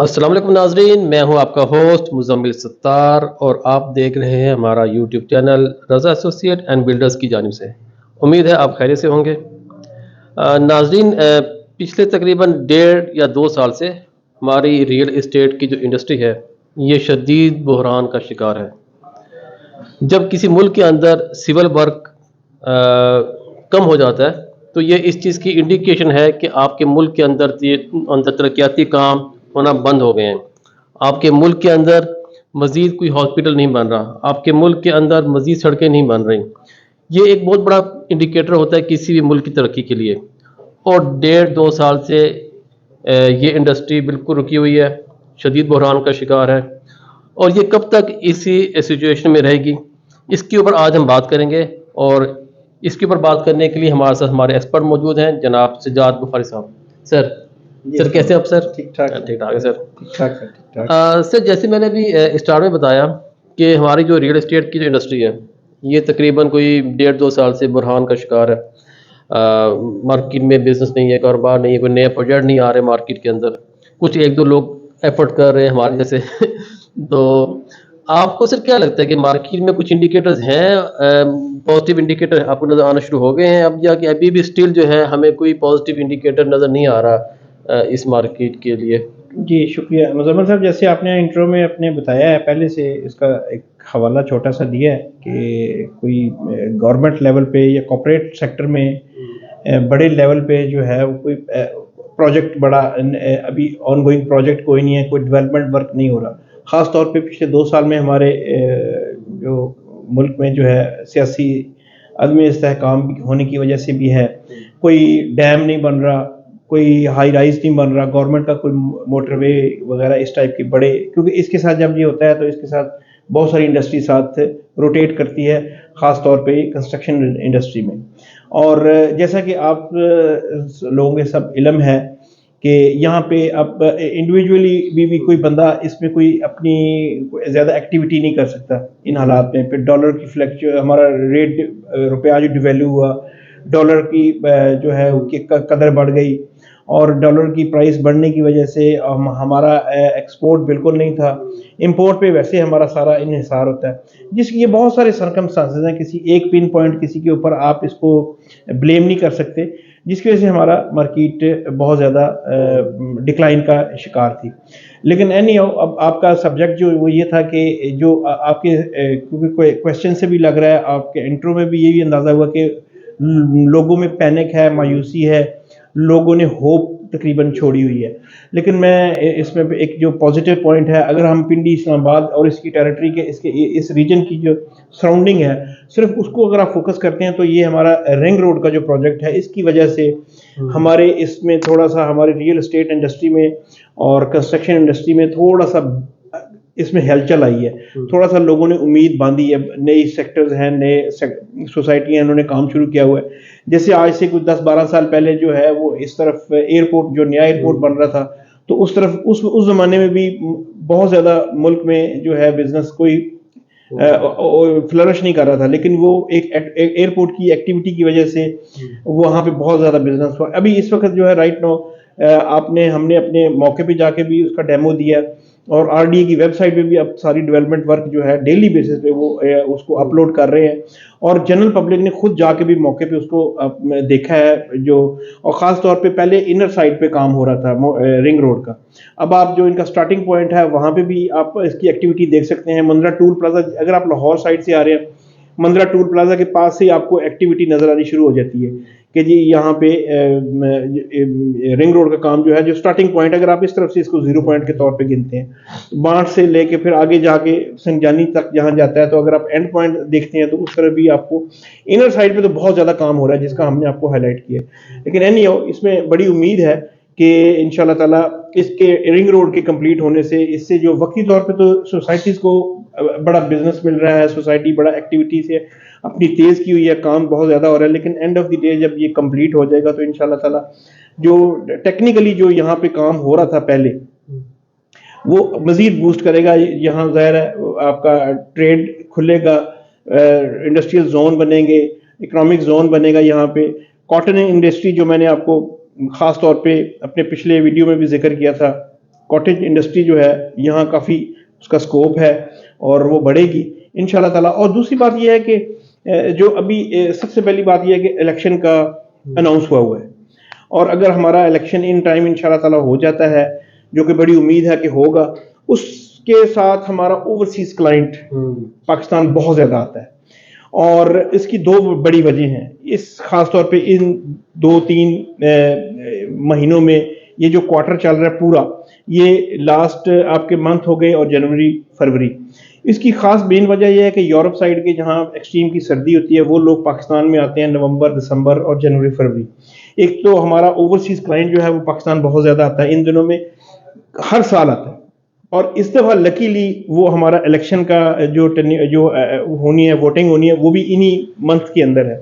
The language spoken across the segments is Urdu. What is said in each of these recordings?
السلام علیکم ناظرین، میں ہوں آپ کا ہوسٹ مزمل ستار اور آپ دیکھ رہے ہیں ہمارا YouTube channel Raza associate and builders کی جانب سے۔ امید ہے آپ خیریت سے ہوں گے۔ ناظرین، پچھلے تقریباً 1.5 یا 2 سال سے ہماری ریئل اسٹیٹ کی جو انڈسٹری ہے یہ شدید بحران کا شکار ہے۔ جب کسی ملک کے اندر سول ورک کم ہو جاتا ہے تو یہ اس چیز کی انڈیکیشن ہے کہ آپ کے ملک کے اندر ترقیاتی کام ہونا بند ہو گئے ہیں۔ آپ کے ملک کے اندر مزید کوئی ہاسپٹل نہیں بن رہا، آپ کے ملک کے اندر مزید سڑکیں نہیں بن رہی۔ یہ ایک بہت بڑا انڈیکیٹر ہوتا ہے کسی بھی ملک کی ترقی کے لیے، اور 1.5 2 سال سے یہ انڈسٹری بالکل رکی ہوئی ہے، شدید بحران کا شکار ہے، اور یہ کب تک اسی سچویشن میں رہے گی اس کے اوپر آج ہم بات کریں گے۔ اور اس کے اوپر بات کرنے کے لیے ہمارے ساتھ ہمارے ایکسپرٹ موجود ہیں، جناب سجاد بخاری صاحب۔ سر سر کیسے آپ؟ سر ٹھیک ٹھاک ہے سر۔ ٹھیک ٹھاک سر ٹھیک ٹھاک۔ سر جیسے میں نے ابھی اسٹارٹ میں بتایا کہ ہماری جو ریئل اسٹیٹ کی جو انڈسٹری ہے یہ تقریباً کوئی 1.5 2 سال سے بحران کا شکار ہے۔ مارکیٹ میں بزنس نہیں ہے، کاروبار نہیں ہے، کوئی نئے پروجیکٹ نہیں آ رہے مارکیٹ کے اندر، کچھ 1 2 لوگ ایفرٹ کر رہے ہیں ہمارے جیسے۔ تو آپ کو سر کیا لگتا ہے کہ مارکیٹ میں کچھ انڈیکیٹرز ہیں، پازیٹیو انڈیکیٹر آپ کو نظر آنا شروع ہو گئے ہیں اب، یا کہ ابھی بھی اسٹل جو ہے ہمیں کوئی پازیٹیو انڈیکیٹر نظر نہیں آ رہا اس مارکیٹ کے لیے؟ جی شکریہ مزمل صاحب، جیسے آپ نے انٹرو میں اپنے بتایا ہے، پہلے سے اس کا ایک حوالہ چھوٹا سا دیا ہے کہ کوئی گورنمنٹ لیول پہ یا کارپوریٹ سیکٹر میں بڑے لیول پہ جو ہے وہ کوئی پروجیکٹ بڑا ابھی آن گوئنگ پروجیکٹ کوئی نہیں ہے، کوئی ڈیولپمنٹ ورک نہیں ہو رہا۔ خاص طور پہ پچھلے 2 سال میں ہمارے جو ملک میں جو ہے سیاسی عدم استحکام ہونے کی وجہ سے بھی ہے، کوئی ڈیم نہیں بن رہا، کوئی ہائی رائز نہیں بن رہا، گورنمنٹ کا کوئی موٹر وے وغیرہ اس ٹائپ کے بڑے، کیونکہ اس کے ساتھ جب یہ ہوتا ہے تو اس کے ساتھ بہت ساری انڈسٹری ساتھ روٹیٹ کرتی ہے، خاص طور پہ کنسٹرکشن انڈسٹری میں۔ اور جیسا کہ آپ لوگوں کے سب علم ہے کہ یہاں پہ اب انڈیویجولی بھی کوئی بندہ اس میں کوئی اپنی زیادہ ایکٹیویٹی نہیں کر سکتا ان حالات میں۔ پھر ڈالر کی فلیکچو، ہمارا ریٹ روپیہ جو ڈیویلیو ہوا، ڈالر کی جو ہے قدر بڑھ گئی، اور ڈالر کی پرائس بڑھنے کی وجہ سے ہمارا ایکسپورٹ بالکل نہیں تھا، امپورٹ پہ ویسے ہمارا سارا انحصار ہوتا ہے، جس کی یہ بہت سارے سرکمسٹانسز ہیں، کسی ایک پن پوائنٹ کسی کے اوپر آپ اس کو بلیم نہیں کر سکتے، جس کی وجہ سے ہمارا مارکیٹ بہت زیادہ ڈکلائن کا شکار تھی۔ لیکن اینی ہاؤ، اب آپ کا سبجیکٹ جو وہ یہ تھا کہ جو آپ کے کیونکہ کویسچن سے بھی لگ رہا ہے، آپ کے انٹرو میں بھی یہ بھی اندازہ ہوا کہ لوگوں میں پینک ہے، مایوسی ہے، لوگوں نے ہوپ تقریباً چھوڑی ہوئی ہے۔ لیکن میں اس میں ایک جو پازیٹیو پوائنٹ ہے، اگر ہم پنڈی اسلام آباد اور اس کی ٹیریٹری کے اس ریجن کی جو سراؤنڈنگ ہے صرف اس کو اگر آپ فوکس کرتے ہیں تو یہ ہمارا رنگ روڈ کا جو پروجیکٹ ہے، اس کی وجہ سے ہمارے اس میں تھوڑا سا ہمارے ریئل اسٹیٹ انڈسٹری میں اور کنسٹرکشن انڈسٹری میں تھوڑا سا اس میں ہلچل آئی ہے، تھوڑا سا لوگوں نے امید باندھی ہے، نئی سیکٹرز ہیں، نئے سوسائٹی ہیں، انہوں نے کام شروع کیا ہوا ہے۔ جیسے آج سے کچھ 10 12 سال پہلے جو ہے وہ اس طرف ایئرپورٹ، جو نیا ایئرپورٹ بن رہا تھا، تو اس طرف اس زمانے میں بھی بہت زیادہ ملک میں جو ہے بزنس کوئی فلرش نہیں کر رہا تھا، لیکن وہ ایک ایئرپورٹ کی ایکٹیویٹی کی وجہ سے وہاں پہ بہت زیادہ بزنس ہوا۔ ابھی اس وقت جو ہے رائٹ نو ہم نے اپنے موقع پہ جا کے بھی اس کا ڈیمو دیا، اور آر ڈی اے کی ویب سائٹ پہ بھی اب ساری ڈیولپمنٹ ورک جو ہے ڈیلی بیسس پہ وہ اس کو اپلوڈ کر رہے ہیں، اور جنرل پبلک نے خود جا کے بھی موقع پہ اس کو دیکھا ہے جو، اور خاص طور پہ پہلے انر سائڈ پہ کام ہو رہا تھا رنگ روڈ کا، اب آپ جو ان کا سٹارٹنگ پوائنٹ ہے وہاں پہ بھی آپ اس کی ایکٹیویٹی دیکھ سکتے ہیں۔ مندرا ٹول پلازا، اگر آپ لاہور سائڈ سے آ رہے ہیں، مندرا ٹول پلازا کے پاس سے آپ کو ایکٹیویٹی نظر آنی شروع ہو جاتی ہے کہ جی یہاں پہ رنگ روڈ کا کام جو ہے، جو سٹارٹنگ پوائنٹ اگر آپ اس طرف سے اس کو 0 پوائنٹ کے طور پہ گنتے ہیں، بانٹ سے لے کے پھر آگے جا کے سنجانی تک جہاں جاتا ہے، تو اگر آپ اینڈ پوائنٹ دیکھتے ہیں تو اس طرف بھی آپ کو انر سائڈ پہ تو بہت زیادہ کام ہو رہا ہے، جس کا ہم نے آپ کو ہائی لائٹ کیا۔ لیکن اینی ہاؤ، اس میں بڑی امید ہے کہ انشاءاللہ تعالیٰ اس کے رنگ روڈ کے کمپلیٹ ہونے سے اس سے جو وقتی طور پہ تو سوسائٹیز کو بڑا بزنس مل رہا ہے، سوسائٹی بڑا ایکٹیویٹی سے اپنی تیز کی ہوئی ہے، کام بہت زیادہ ہو رہا ہے، لیکن اینڈ آف دی ڈے جب یہ کمپلیٹ ہو جائے گا تو انشاءاللہ تعالیٰ جو ٹیکنیکلی جو یہاں پہ کام ہو رہا تھا پہلے وہ مزید بوسٹ کرے گا۔ یہاں ظاہر ہے آپ کا ٹریڈ کھلے گا، انڈسٹریل زون بنیں گے، اکنامک زون بنے گا یہاں پہ، کاٹن انڈسٹری جو میں نے آپ کو خاص طور پہ اپنے پچھلے ویڈیو میں بھی ذکر کیا تھا کاٹیج انڈسٹری جو ہے یہاں کافی اس کا اسکوپ ہے اور وہ بڑھے گی انشاءاللہ تعالیٰ. اور دوسری بات یہ ہے کہ جو ابھی سب سے پہلی بات یہ ہے کہ الیکشن کا اناؤنس ہوا ہے, اور اگر ہمارا الیکشن ان ٹائم انشاءاللہ تعالیٰ ہو جاتا ہے, جو کہ بڑی امید ہے کہ ہوگا, اس کے ساتھ ہمارا اوورسیز کلائنٹ پاکستان بہت زیادہ آتا ہے. اور اس کی 2 بڑی وجہ ہیں. اس خاص طور پہ ان 2-3 مہینوں میں یہ جو کوارٹر چل رہا ہے پورا, یہ لاسٹ آپ کے منتھ ہو گئے اور جنوری فروری, اس کی خاص مین وجہ یہ ہے کہ یورپ سائڈ کے جہاں ایکسٹریم کی سردی ہوتی ہے وہ لوگ پاکستان میں آتے ہیں نومبر, دسمبر اور جنوری فروری. ایک تو ہمارا اوورسیز کلائنٹ جو ہے وہ پاکستان بہت زیادہ آتا ہے ان دنوں میں, ہر سال آتا ہے. اور اس دفعہ لکیلی وہ ہمارا الیکشن کا جو ہونی ہے, ووٹنگ ہونی ہے, وہ بھی انہی منتھ کے اندر ہے.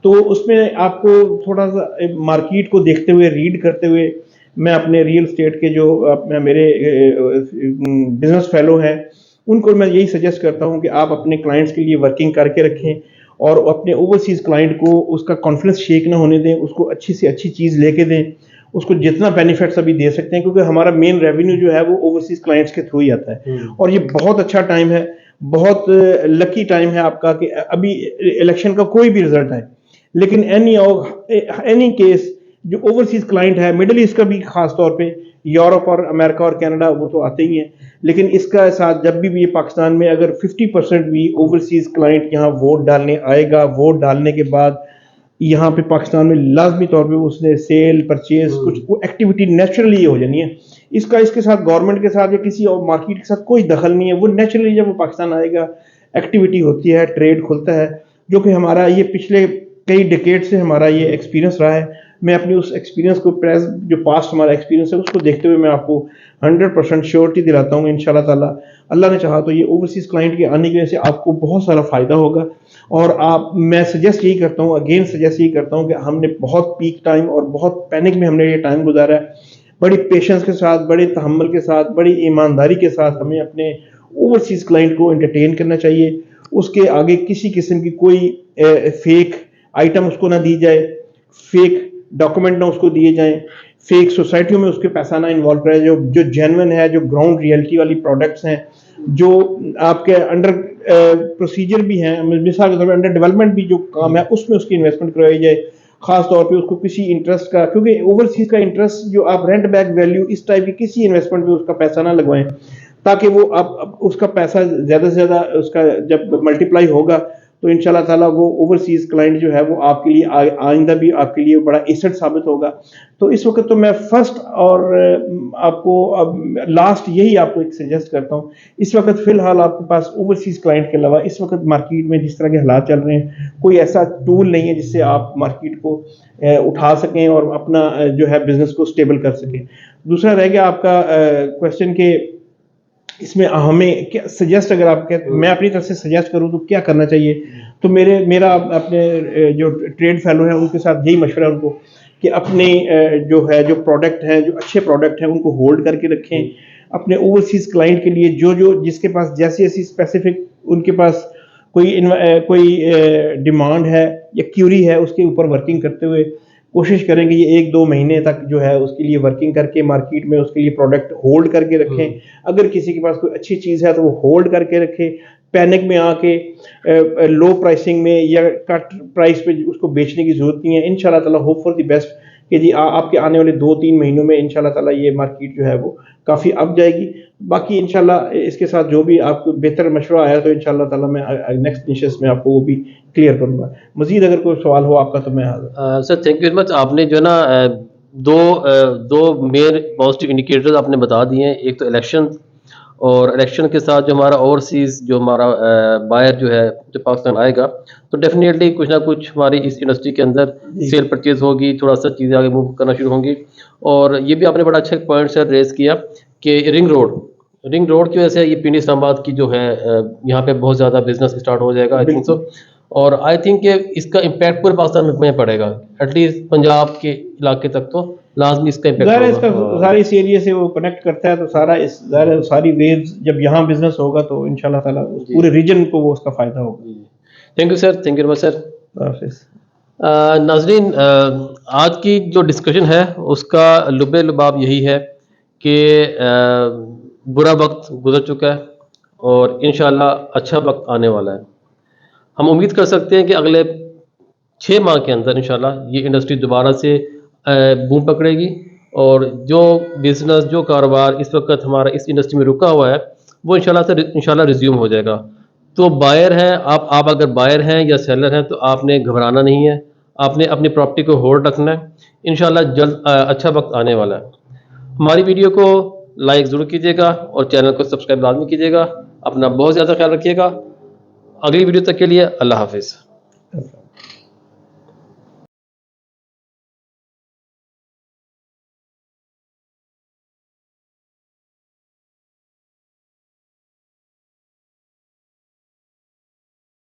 تو اس میں آپ کو تھوڑا سا مارکیٹ کو دیکھتے ہوئے, ریڈ کرتے ہوئے, میں اپنے ریئل اسٹیٹ کے جو میرے بزنس فیلو ہیں ان کو میں یہی سجیسٹ کرتا ہوں کہ آپ اپنے کلائنٹس کے لیے ورکنگ کر کے رکھیں, اور اپنے اوورسیز کلائنٹ کو اس کا کانفیڈنس شیک نہ ہونے دیں, اس کو اچھی سے اچھی چیز لے کے دیں, اس کو جتنا بینیفٹس ابھی دے سکتے ہیں, کیونکہ ہمارا مین ریونیو جو ہے وہ اوورسیز کلائنٹس کے تھرو ہی آتا ہے. اور یہ بہت اچھا ٹائم ہے, بہت لکی ٹائم ہے آپ کا, کہ ابھی الیکشن کا کوئی بھی رزلٹ ہے, لیکن اینی کیس جو اوورسیز کلائنٹ ہے, مڈل ایسٹ کا بھی خاص طور پہ, یورپ اور امریکہ اور کینیڈا وہ تو آتے ہی ہیں, لیکن اس کا ساتھ جب بھی یہ پاکستان میں اگر 50% بھی اوورسیز کلائنٹ یہاں ووٹ ڈالنے آئے گا, ووٹ ڈالنے کے بعد یہاں پہ پاکستان میں لازمی طور پہ اس نے سیل پرچیز کچھ وہ ایکٹیویٹی نیچرلی ہو جانی ہے. اس کے ساتھ گورنمنٹ کے ساتھ یا کسی اور مارکیٹ کے ساتھ کوئی دخل نہیں ہے, وہ نیچرلی جب وہ پاکستان آئے گا ایکٹیویٹی ہوتی ہے, ٹریڈ کھلتا ہے, جو کہ ہمارا یہ پچھلے کئی ڈیکیڈ سے ہمارا یہ ایکسپیرینس رہا ہے. میں اپنی اس ایکسپیرینس کو جو پاسٹ ہمارا ایکسپیرینس ہے اس کو دیکھتے ہوئے میں آپ کو 100% شیورٹی دلاتا ہوں انشاءاللہ تعالیٰ اللہ نے چاہا تو یہ اوورسیز کلائنٹ کے آنے کی وجہ سے آپ کو بہت سارا فائدہ ہوگا. اور میں سجیسٹ یہی کرتا ہوں, اگین سجیسٹ یہی کرتا ہوں کہ ہم نے بہت پیک ٹائم اور بہت پینک میں ہم نے یہ ٹائم گزارا ہے, بڑی پیشنس کے ساتھ, بڑے تحمل کے ساتھ, بڑی ایمانداری کے ساتھ ہمیں اپنے اوورسیز کلائنٹ کو انٹرٹین کرنا چاہیے. اس کے آگے کسی قسم کی کوئی فیک آئٹم اس کو نہ دی جائے, فیک ڈاکومنٹ نہ اس کو دیے جائیں, فیک سوسائٹیوں میں اس کے پیسہ نہ انوالو کرے, جو جینوئن ہے, جو گراؤنڈ ریئلٹی والی پروڈکٹس ہیں, جو آپ کے انڈر پروسیجر بھی ہیں, مثال کے طور پہ انڈر ڈیولپمنٹ بھی جو کام ہے اس میں اس کی انویسٹمنٹ کروائی جائے, خاص طور پہ اس کو کسی انٹرسٹ کا, کیونکہ اوورسیز کا انٹرسٹ جو آپ رینٹ بیک ویلیو اس ٹائپ کی کسی انویسٹمنٹ پہ اس کا پیسہ نہ لگوائیں, تاکہ وہ آپ اس کا پیسہ زیادہ سے زیادہ اس کا جب ملٹیپلائی ہوگا تو انشاءاللہ تعالیٰ وہ اوورسیز کلائنٹ جو ہے وہ آپ کے لیے آئندہ بھی آپ کے لیے بڑا ایسٹ ثابت ہوگا. تو اس وقت تو میں فرسٹ اور آپ کو اب لاسٹ یہی آپ کو ایک سجیسٹ کرتا ہوں, اس وقت فی الحال آپ کے پاس اوورسیز کلائنٹ کے علاوہ اس وقت مارکیٹ میں جس طرح کے حالات چل رہے ہیں کوئی ایسا ٹول نہیں ہے جس سے آپ مارکیٹ کو اٹھا سکیں اور اپنا جو ہے بزنس کو اسٹیبل کر سکیں. دوسرا رہ گیا آپ کا کوشچن کہ اس میں ہمیں کیا سجیسٹ, اگر آپ میں اپنی طرف سے سجیسٹ کروں تو کیا کرنا چاہیے, تو میرا اپنے جو ٹریڈ فیلو ہیں ان کے ساتھ یہی مشورہ ہے ان کو کہ اپنے جو پروڈکٹ ہیں, جو اچھے پروڈکٹ ہیں ان کو ہولڈ کر کے رکھیں. اپنے اوورسیز کلائنٹ کے لیے جس کے پاس جیسی اسپیسیفک ان کے پاس کوئی ڈیمانڈ ہے یا کیوری ہے, اس کے اوپر ورکنگ کرتے ہوئے کوشش کریں گے یہ 1-2 مہینے تک جو ہے اس کے لیے ورکنگ کر کے مارکیٹ میں اس کے لیے پروڈکٹ ہولڈ کر کے رکھیں. اگر کسی کے پاس کوئی اچھی چیز ہے تو وہ ہولڈ کر کے رکھے, پینک میں آ کے لو پرائسنگ میں یا کٹ پرائس پہ اس کو بیچنے کی ضرورت نہیں ہے. انشاءاللہ تعالیٰ ہوپ فار دی بیسٹ کہ جی آپ کے آنے والے 2-3 مہینوں میں انشاءاللہ تعالیٰ یہ مارکیٹ جو ہے وہ کافی اپ جائے گی. باقی انشاءاللہ اس کے ساتھ جو بھی آپ کو بہتر مشورہ آیا تو انشاءاللہ تعالیٰ میں نیکسٹ نشست میں آپ کو وہ بھی کلیئر کروں گا. مزید اگر کوئی سوال ہو آپ کا تو میں حاضر. سر تھینک یو ویری مچ. آپ نے جو ہے نا دو مین پازیٹیو انڈیکیٹرز آپ نے بتا دیے ہیں, ایک تو الیکشن, اور الیکشن کے ساتھ جو ہمارا اوورسیز جو ہمارا بائر جو ہے جو پاکستان آئے گا تو ڈیفینیٹلی کچھ نہ کچھ ہماری اس انڈسٹری کے اندر سیل پرچیز ہوگی, تھوڑا سا چیزیں آگے موو کرنا شروع ہوں گی. اور یہ بھی آپ نے بڑا اچھا پوائنٹ سر ریز کیا کہ رنگ روڈ کی وجہ سے یہ پنڈی اسلام آباد کی جو ہے یہاں پہ بہت زیادہ بزنس اسٹارٹ ہو جائے گا آئی تھنک سو. اور آئی تھنک کہ اس کا امپیکٹ پورے پاکستان میں پڑے گا, ایٹ لیسٹ پنجاب کے علاقے تک تو لازمی اس کا امپیکٹ ہوگا. سارے اس ایریے سے وہ کنیکٹ کرتا ہے تو ساری ویوز جب یہاں بزنس ہوگا تو انشاءاللہ تعالیٰ پورے ریجن کو وہ اس کا فائدہ ہوگا. Thank you sir, thank you very much sir. ناظرین, آج کی جو ڈسکشن ہے اس کا لب لباب یہی ہے کہ برا وقت گزر چکا ہے اور انشاءاللہ اچھا وقت آنے والا ہے. ہم امید کر سکتے ہیں کہ اگلے 6 ماہ کے اندر انشاءاللہ یہ انڈسٹری دوبارہ سے بوم پکڑے گی اور جو بزنس جو کاروبار اس وقت ہمارا اس انڈسٹری میں رکا ہوا ہے وہ انشاءاللہ ریزیوم ہو جائے گا. تو بائر ہیں آپ اگر بائر ہیں یا سیلر ہیں تو آپ نے گھبرانا نہیں ہے, آپ نے اپنی پراپرٹی کو ہولڈ رکھنا ہے. انشاءاللہ جلد اچھا وقت آنے والا ہے. ہماری ویڈیو کو لائک ضرور کیجیے گا اور چینل کو سبسکرائب لازمی کیجیے گا. اپنا بہت زیادہ خیال رکھیے گا. اگلی ویڈیو تک کے لیے اللہ حافظ.